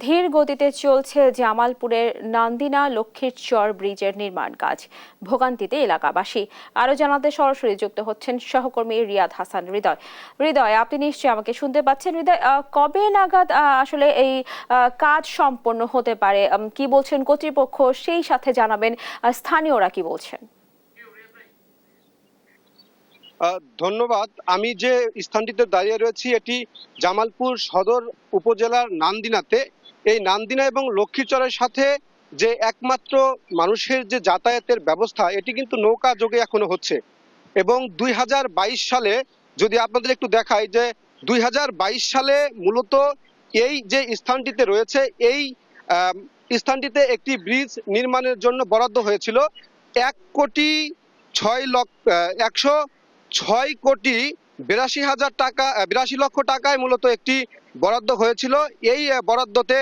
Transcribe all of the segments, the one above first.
ধীর গতিতে চলছে জামালপুরের নান্দিনা লক্ষ্মীরচর ব্রিজের নির্মাণ কাজ। ভোগান্তিতে এলাকাবাসী। আরো জানাতে সরাসরি যুক্ত হচ্ছেন সহকর্মী রিয়াদ হাসান হৃদয়। হৃদয়, আপনি নিশ্চয়ই আমাকে শুনতে পাচ্ছেন। হৃদয়, কবে নাগাদ আসলে এই কাজ সম্পন্ন হতে পারে, কি বলছেন কর্তৃপক্ষ, সেই সাথে জানাবেন স্থানীয়রা কি বলছেন? ধন্যবাদ। আমি যে স্থানটিতে দাঁড়িয়ে রয়েছি এটি জামালপুর সদর উপজেলার নান্দিনাতে। এই নান্দিনা এবং লক্ষ্মীচরের সাথে যে একমাত্র মানুষের যে যাতায়াতের ব্যবস্থা এটি কিন্তু নৌকা যোগে এখনো হচ্ছে। এবং 2022 সালে যদি আপনাদের একটু দেখাই যে 2022 সালে মূলত এই যে স্থানটিতে রয়েছে এই স্থানটিতে একটি ব্রিজ নির্মাণের জন্য বরাদ্দ হয়েছিল 1,06,106,82 টাকা, 82 লক্ষ টাকায় মূলত একটি বরাদ্দ হয়েছিল। এই বরাদ্দতে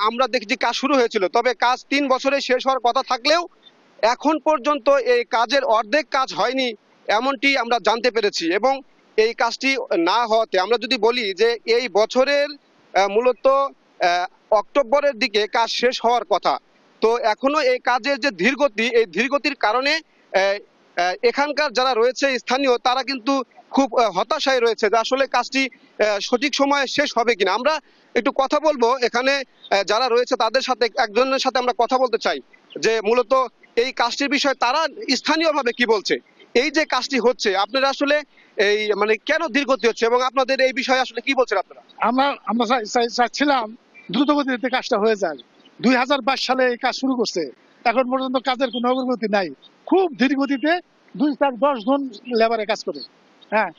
আমরা দেখছি কাজ শুরু হয়েছিল, তবে কাজ 3 বছরে শেষ হওয়ার কথা থাকলেও এখন পর্যন্ত এই কাজের অর্ধেক কাজ হয়নি এমনটি আমরা জানতে পেরেছি। এবং এই কাজটি না হওয়াতে আমরা যদি বলি যে এই বছরের মূলত অক্টোবরের দিকে কাজ শেষ হওয়ার কথা, তো এখনো এই কাজের যে ধীরগতি, এই ধীরগতির কারণে এখানকার যারা রয়েছে স্থানীয় তারা কিন্তু খুব হতাশায় রয়েছে যে আসলে কাজটি সঠিক সময়ে শেষ হবে কিনা। আমরা একটু কথা বলবো এখানে যারা রয়েছে তাদের সাথে, একজনের সাথে আমরা কথা বলতে চাই যে মূলত এই কাজটির বিষয়ে তারা স্থানীয়ভাবে কি বলছে। এই যে কাজটি হচ্ছে আপনারা আসলে এই মানে কেন ধীরগতি হচ্ছে এবং আপনাদের এই বিষয়ে আসলে কি বলছেন আপনারা? আমরা চাচ্ছিলাম দ্রুত গতিতে কাজটা হয়ে যায়। 2022 সালে এই কাজ শুরু করছে, এখন পর্যন্ত কাজের কোনো অগ্রগতি নাই। খুব ধীর গতিতে 2-4-10 জন লেবারে কাজ করে। হ্যাঁ,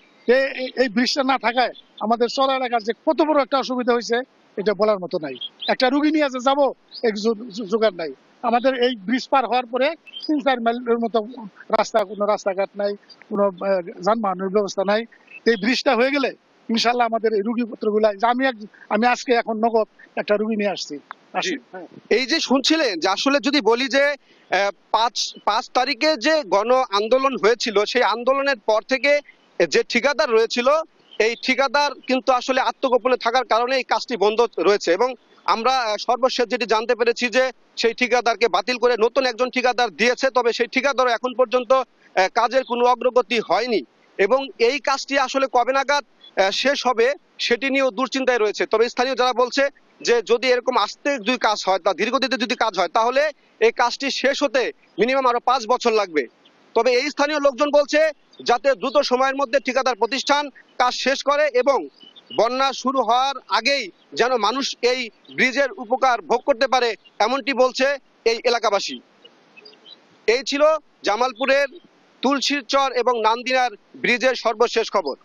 এই ব্রিজটা না থাকায় আমাদের চলা এলাকার যে কত বড় একটা অসুবিধা হয়েছে এটা বলার মতো নাই। একটা রুগী নিয়ে যে যাবো এক জোগাড় নাই। আমাদের এই ব্রিজ পার হওয়ার পরে 3-4 মাইলের মতো কোনো রাস্তাঘাট নাই, কোনো যানবাহনের ব্যবস্থা নাই। এই ব্রিজটা হয়ে গেলে ইনশাল্লাহ আমাদের এই রুগী পত্রগুলা, আমি আজকে এখন নগদ একটা রুগী নিয়ে আসছি। এই যে শুনছিলেন যে আসলে যদি বলি যে 5 তারিখে যে গণ আন্দোলন হয়েছিল, সেই আন্দোলনের পর থেকে যে ঠিকাদার রয়েছিল এই ঠিকাদার কিন্তু আসলে আত্মগোপনে থাকার কারণে এই কাজটি বন্ধ রয়েছে। এবং আমরা সর্বশেষ যেটি জানতে পেরেছি যে সেই ঠিকাদারকে বাতিল করে নতুন একজন ঠিকাদার দিয়েছে, তবে সেই ঠিকাদারও এখন পর্যন্ত কাজের কোনো অগ্রগতি হয়নি। এবং এই কাজটি আসলে কবে নাগাদ শেষ হবে সেটি নিয়েও দুশ্চিন্তায় রয়েছে। তবে স্থানীয় যারা বলছে যে যদি এরকম আস্তে যদি কাজ হয় বা ধীরগতিতে যদি কাজ হয় তাহলে এই কাজটি শেষ হতে মিনিমাম আরো 5 বছর লাগবে। তবে এই স্থানীয় লোকজন বলছে যাতে দ্রুত সময়ের মধ্যে ঠিকাদার প্রতিষ্ঠান কাজ শেষ করে এবং বন্যা শুরু হওয়ার আগেই যেন মানুষ এই ব্রিজের উপকার ভোগ করতে পারে, এমনটি বলছে এই এলাকাবাসী। এই ছিল জামালপুরের তুলসীরচর এবং নান্দিনার ব্রিজের সর্বশেষ খবর।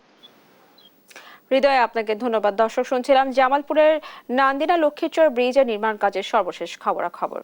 হৃদয়, আপনাকে ধন্যবাদ। দর্শক, শুনছিলাম জামালপুরের নান্দিনা লক্ষ্মীরচর ব্রিজের নির্মাণ কাজের সর্বশেষ খবরাখবর।